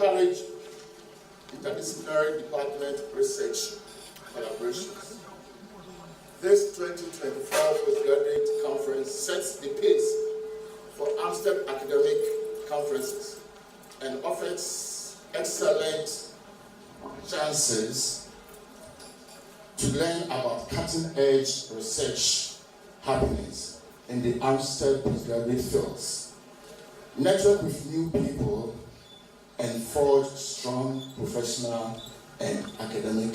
encourage interdisciplinary department research collaborations. This 2024 postgraduate conference sets the pace for Aamusted academic conferences and offers excellent chances to learn about cutting-edge research happenings in the Aamusted postgraduate fields, network with new people, and forge strong professional and academic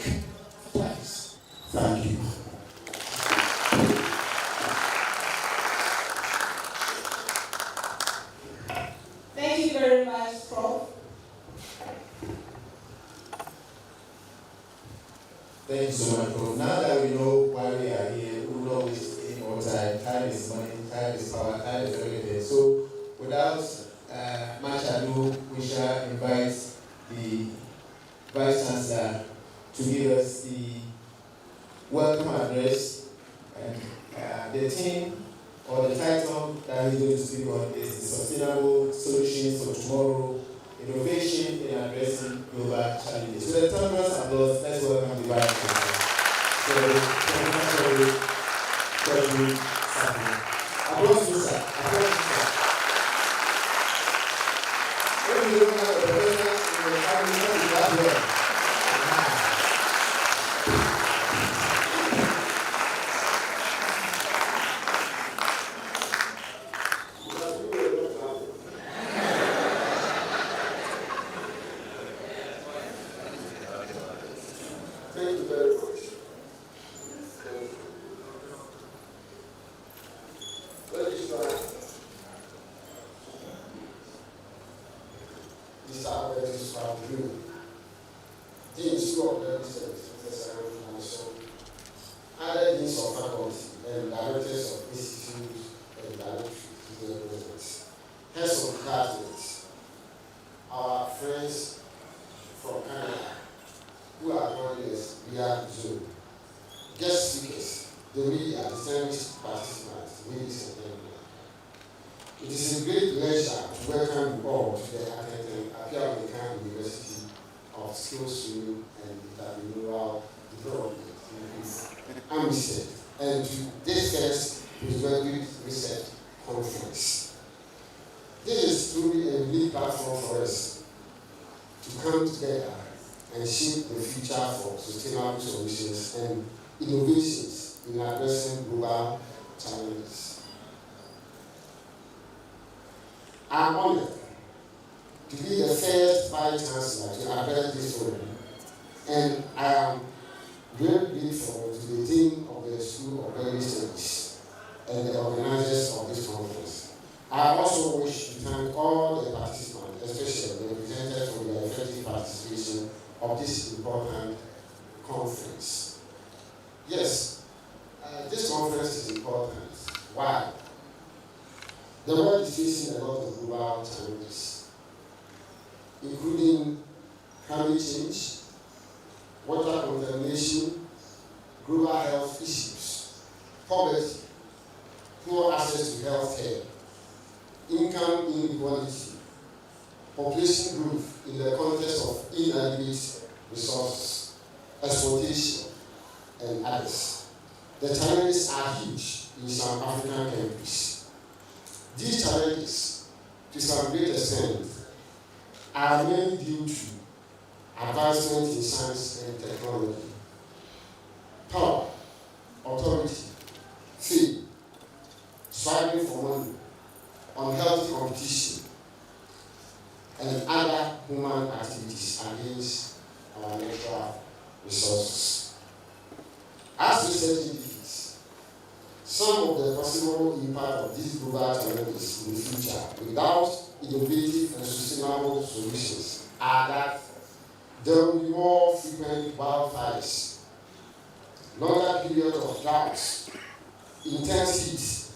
ties. Thank you. Thank you very much, Prof. Thank you so much, Prof. Now that we know why we are here, we will not waste any more time. Time is money, time is power, time is everything. So, without much ado, we shall invite the Vice Chancellor to give us the welcome address. And the theme or the title that he's going to speak on is the Sustainable Solutions for Tomorrow, Innovation in Addressing Global Challenges. So the thunderous applause, let's welcome the Vice Chancellor. So, applause to sir. Applause to sir. When you don't have a professional in the family, you have well. Thank you very much. These are very described you. Deans of the research, and so other deans of faculty and directors of institutes and directors, heads of departments, our friends from Canada who are joining us via Zoom, guest speakers, the media, distinguished participants, ladies and gentlemen. It is a great pleasure to welcome you all to the Apia University of Skills Training and Entrepreneurial Development in Aamusted, and to this first postgraduate research conference. This is truly a unique platform for us to come together and shape the future for sustainable solutions and innovations in addressing global challenges. I'm honored to be the first Vice Chancellor to address this forum, and I am very grateful to the Dean of the School of Early Studies and the organizers of this conference. I also wish to thank all the participants, especially the representatives for their effective participation of this important conference. Yes, this conference is important. Why? The world is facing a lot of global challenges, including climate change, water contamination, global health issues, poverty, poor access to health care, income inequality, population growth in the context of inadequate resources, exploitation, and others. The challenges are huge in some African countries. These challenges, to some great extent, are mainly due to advancement in science and technology, power, authority, fame, striving for money, unhealthy competition, and other human activities against our natural resources. As research indicates, some of the possible impact of these global challenges in the future without innovative and sustainable solutions are that there will be more frequent wildfires, longer periods of droughts, intense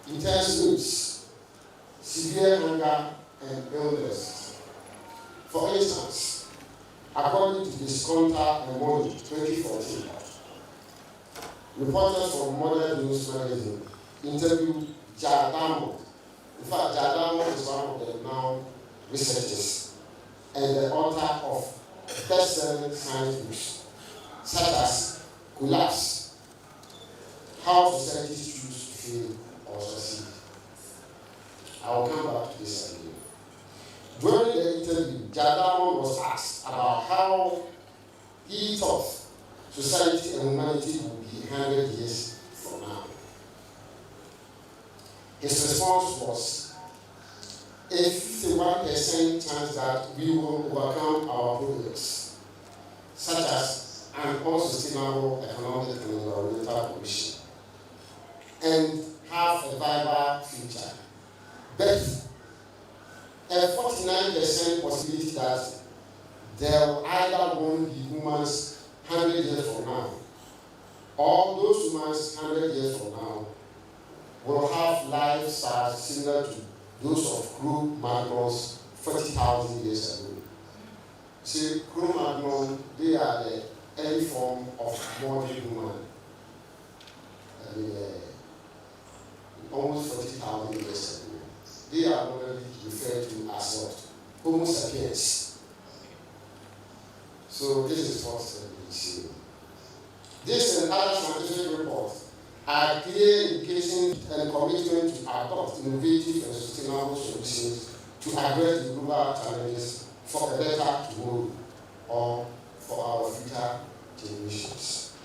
heat, intense winds, severe hunger, and illness. For instance, according to the Sconta and Money 2014, reporters from Modern News magazine interviewed Jadamo, In fact, Jadamo is one of the renowned researchers and the author of best-selling science books, such as Collapse, How Societies Choose to Fail or Succeed. I will come back to this again. During the interview, Jadamo was asked about how he thought society and humanity would be 100 years from now. His response was a 51% chance that we will overcome our problems, such as an unsustainable economic and environmental pollution, and have a viable future. But a 49% possibility that there will either won't be humans 100 years from now, or those humans 100 years from now will have lifestyles similar to those of Cro-Magnons 40,000 years ago. See, Cro-Magnon, they are the early form of modern human. Almost 40,000 years ago. They are normally referred to as what? Homo sapiens. So this is what we see. This and other scientific reports are clear indication and commitment to adopt innovative and sustainable solutions to address the global challenges for a better tomorrow or for our future generations.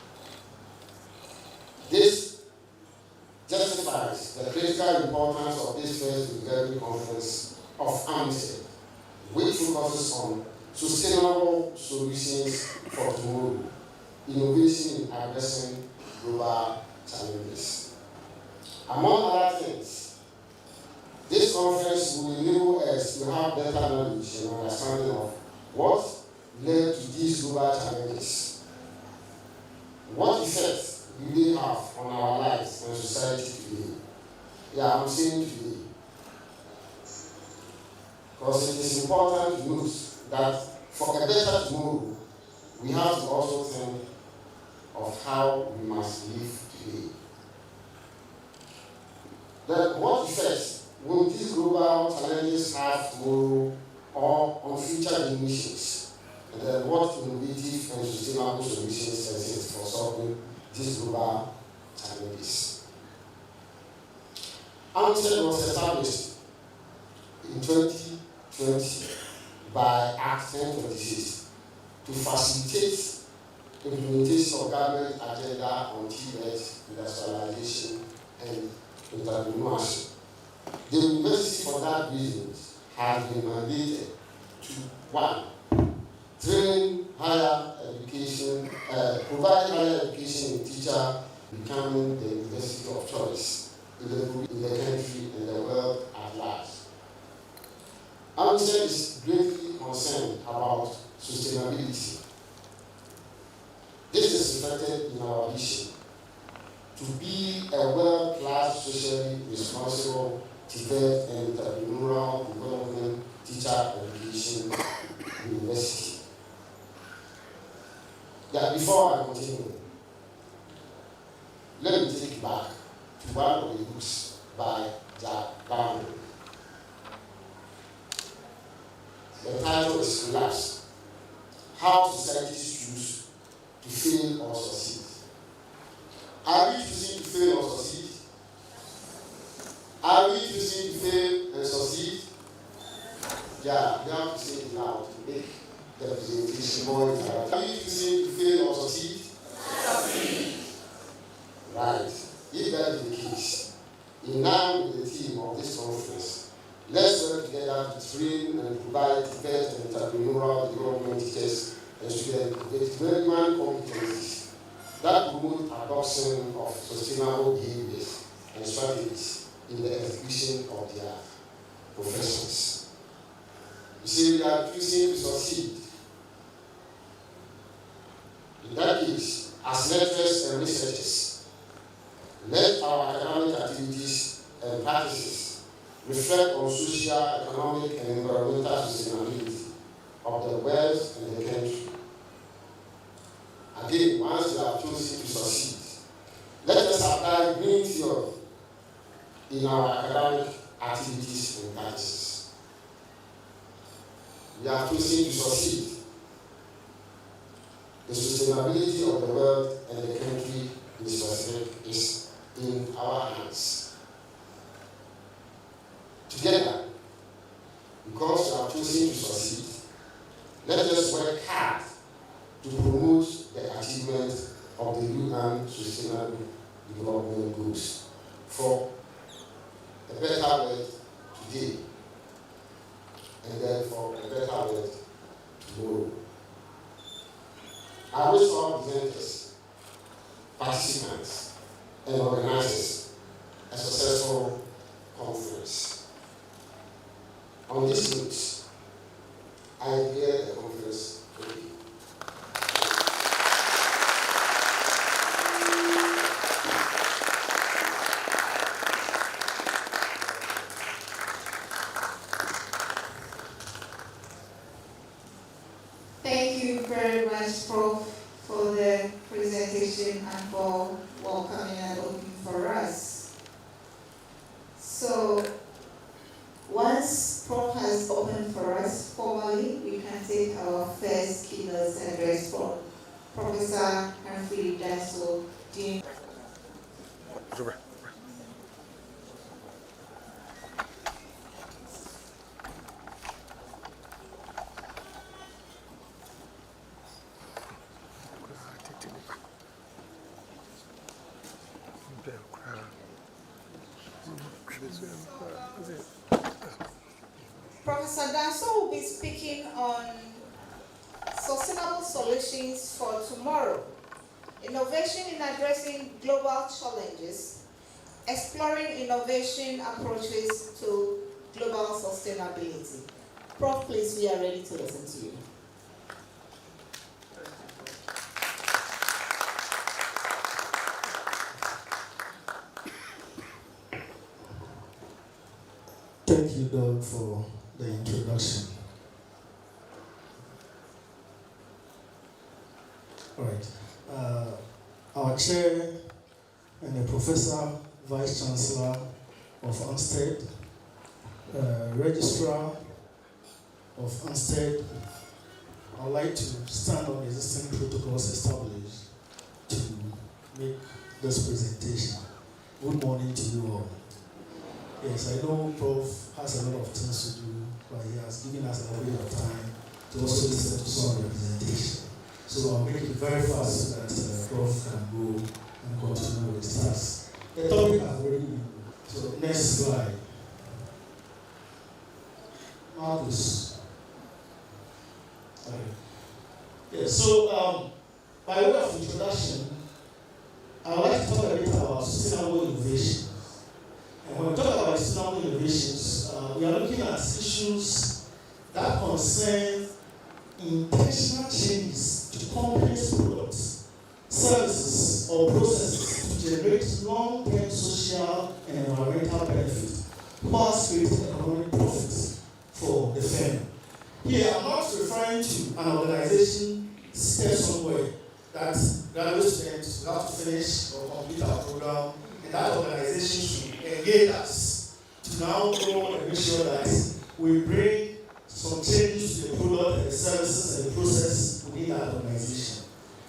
This justifies the critical importance of this first Gathering Conference of Aamusted, which focuses on sustainable solutions for tomorrow, innovation in addressing global challenges. Among other things, this conference will enable us to have better knowledge and understanding of what led to these global challenges. What effects do they have on our lives and society today? Yeah, I'm saying today. Because it is important to note that for a better tomorrow, we have to also think of how we must live today. Then what effects will these global challenges have tomorrow or on future generations? And then what innovative and sustainable solutions exist for solving these global challenges? Aamusted was established in 2020 by Act 1026 to facilitate implementation of government agenda on TVET, industrialization, and entrepreneurship. The university, for that reason, has been mandated to 1. Train higher education, provide higher education in teacher becoming the university of choice in the country and the world at large. Aamusted is greatly concerned about sustainability. This is reflected in our vision to be a world-class, socially responsible, TVET and entrepreneurial development teacher education university. Yeah, before I continue, let me take you back to one of the books by Jack Barnum. The title is Collapse, How Societies Choose to Fail or Succeed. Are we choosing to fail or succeed? Are we choosing to fail and succeed? Yeah, you have to say it loud to make the presentation more interactive. Are we choosing to fail or succeed? Succeed. Right. If that is the case, in line with the theme of this conference, let's work together to train and provide TVET and entrepreneurial development teachers and students with relevant competencies that promote adoption of sustainable behaviors and strategies in the execution of their professions. You see, we are choosing to succeed. In that case, as lecturers and researchers, let our academic activities and practices reflect on social, economic, and environmental sustainability of the world and the country. Again, once we have chosen to succeed, let us apply green theory in our academic activities and practices. We are choosing to succeed. The sustainability of the world and the country in specific is in our hands. Together, because we are choosing to succeed, let us work hard to promote the achievement of the UN Sustainable Development Goals for a better world today and then for a better world tomorrow. I wish all presenters, participants, and organizers a successful conference. On this note, I declare the conference open. Thank you very much, Prof, for the presentation and for welcoming and opening for us. So, once Prof has opened for us formally, we can take our first keynote address from Professor Humphrey Danso, Dean. Professor Danso will be speaking on sustainable solutions for tomorrow, innovation in addressing global challenges, exploring innovation approaches to global sustainability. Prof, please, we are ready to listen to you. Thank you, Doug, for the introduction. All right. Our chair and the professor, vice chancellor of Aamusted, registrar of Aamusted, I'd like to stand on the existing protocols established to make this presentation. Good morning to you all. Yes, I know Prof has a lot of things to do, but he has given us a little bit of time to also listen to some of the presentation. So I'll make it very fast so that Prof can go and continue with his task. The topic has already been. So next slide. Marcus. Okay. Yes, so by way of introduction, I would like to talk a bit about sustainable innovation. And when we talk about sustainable innovations, we are looking at issues that concern intentional changes to companies' products, services, or processes to generate long-term social and environmental benefit, whilst creating economic profits for the firm. Here, I'm not referring to an organization seated somewhere that graduate students will have to finish or complete our program, and that organization should engage us to now go and make sure that we bring some changes to the product and the services and the process within that organization.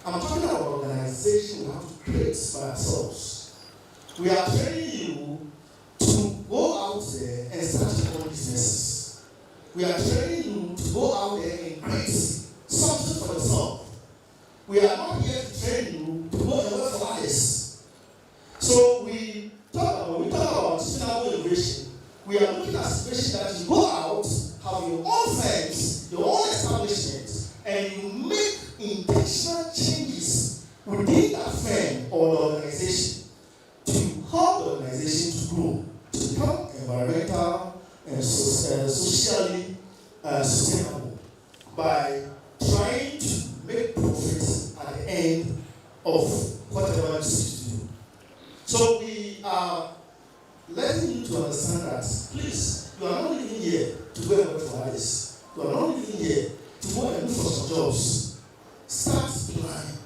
I'm talking about organization we have to create by ourselves. We are training you to go out there and start your own businesses. We are training you to go out there and create something for yourself. We are not here to train you to go and work for others. So when we talk about sustainable innovation, we are looking at a situation that you go out, have your own firms, your own establishment, and you make intentional changes within that firm or the organization to help the organization to grow, to become environmental and socially sustainable by trying to make profits at the end of whatever you seek to do. So we are letting you to understand that, please, you are not living here to go and work for others. You are not living here to go and look for some jobs. Start planning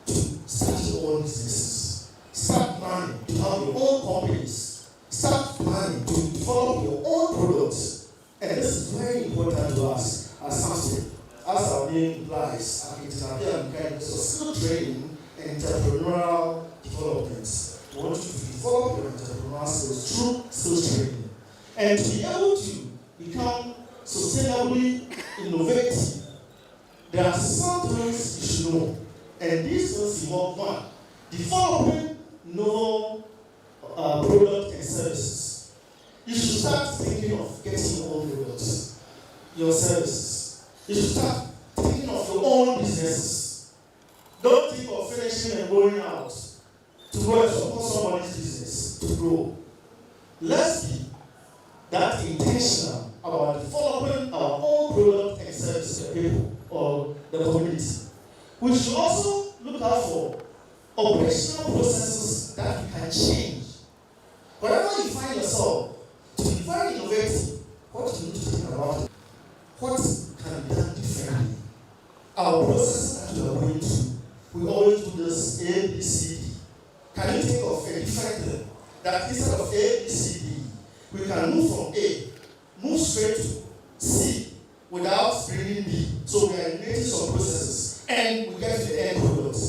to start your own businesses. Start planning to have your own companies. Start planning to develop your very important to us as Aamusted. As our name implies, skill training and entrepreneurial development. We want you to develop your entrepreneurial skills through skills training. And to be able to become sustainably innovative, there are some things you should know. And these things involve one, developing novel products and services. You should start thinking of getting your own products, your services. You should start thinking of your own businesses. Don't think of finishing and going out to go and support somebody's business to grow. Let's be that intentional about developing our own product and service to people or the community. We should also look out for operational processes that we can change. Wherever you find yourself, to be very innovative, what do you need to think about? What can be done differently? Our processes that we are going through, we always do this A, B, C, D. Can you think of a different thing? That instead of A, B, C, D, we can move from A, move straight to C without bringing B. So we are eliminating some processes and we get to the end product.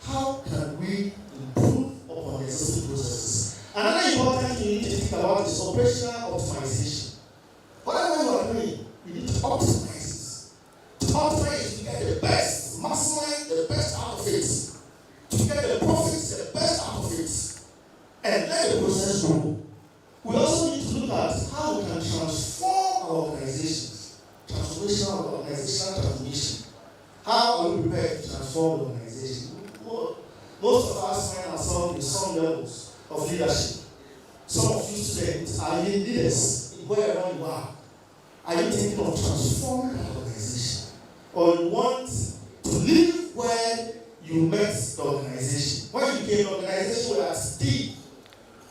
How can we improve upon the existing processes? Another important thing you need to think about is operational optimization. Whatever you are doing, you need to optimize it. To optimize, you get the best, maximize the best out of it. To get the profits, the best out of it. And let the process grow. We also need to look at how we can transform our organizations. Transformational organizational transformation. How are we prepared to transform the organization? Most of us find ourselves in some levels of leadership. Some of you students are leaders wherever you are. Are you thinking of transforming that organization? Or you want to live where you met the organization? When you came, the organization was at D.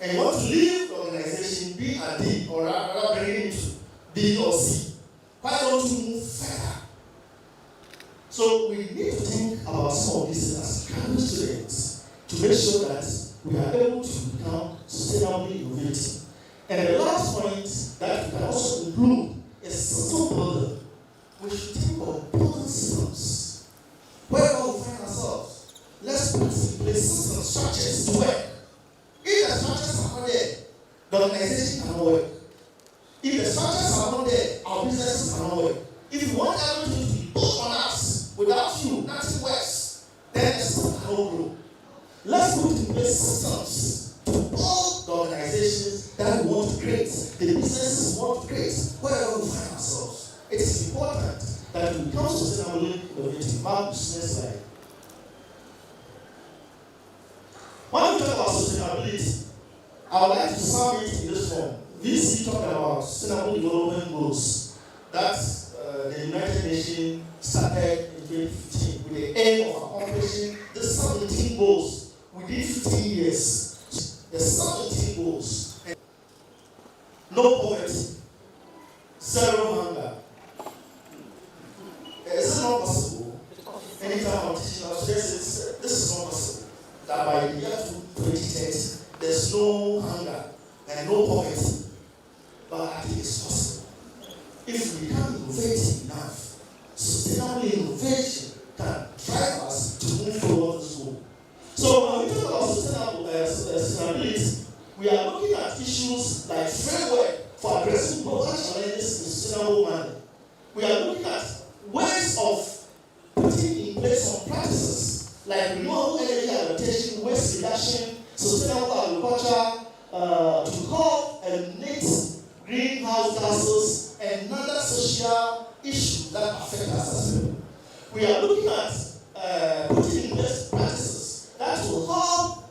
And you want to leave the organization B and D, or rather bring it to B or C. Why don't you move further? So we need to think about some of these as graduate students to make sure that we are able to become sustainably innovative. And the last point that we can also include is system building. We should think of building systems. Wherever we find ourselves, let's put in place system structures to work. If the structures are not there, the organization cannot work. If the structures are not there, our businesses cannot work. If you want everything to be built on us, without you, nothing works, then the system cannot grow. Let's put in place systems to build the organizations that we want to create, the businesses we want to create, wherever we find ourselves. It is important that we become sustainably innovative. Next slide. When we talk about sustainability, I would like to sum it in this form. VC talked about sustainable development goals that the United Nations started in 2015 with the aim of accomplishing the 17 goals within 15 years. The 17 goals. No poverty, zero hunger. Is it not possible? Anytime I'm teaching our students, this is not possible. That by the year 2030, there's no hunger and no poverty. But I think it's possible. If we become innovative enough, sustainable innovation can drive us to move forward this goal. So when we talk about sustainability, we are looking at issues like framework for addressing global challenges in a sustainable manner. We are looking at ways of putting in place some practices like renewable energy adaptation, waste reduction, sustainable agriculture, to help eliminate greenhouse gases and other social issues that affect us as people. We are looking at putting in place practices that will help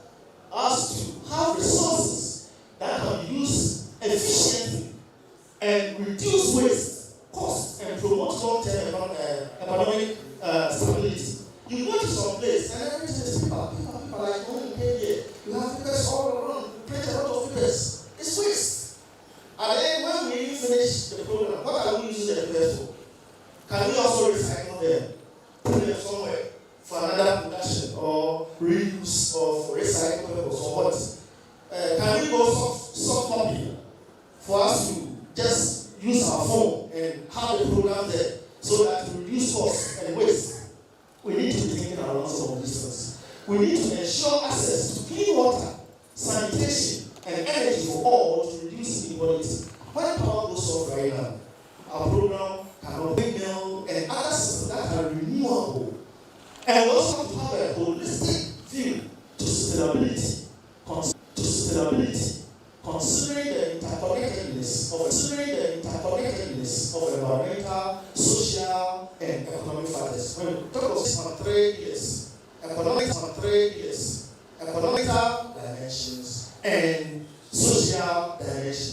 us to have resources that can be used efficiently and reduce waste, cost, and promote long-term economic stability. You go to some place and everything is people like when you came here, you have papers all around, you print a lot of papers. It's waste. And then when we finish the program, what are we using the papers for? Can we also recycle them? Put them somewhere for another production or reuse or for recycle purpose or what? Can we go soft copy for us to just use our phone and have have a program there so that to reduce costs and waste. We need to be thinking around some of these things. We need to ensure access to clean water, sanitation, and energy for all to reduce inequality. When power goes off right now, our program cannot be mill and other systems that are renewable. And we also have to have a holistic view to sustainability, considering the interconnectedness of environmental, social, and economic factors. When we talk of this on 3 years, economical dimensions and social dimensions.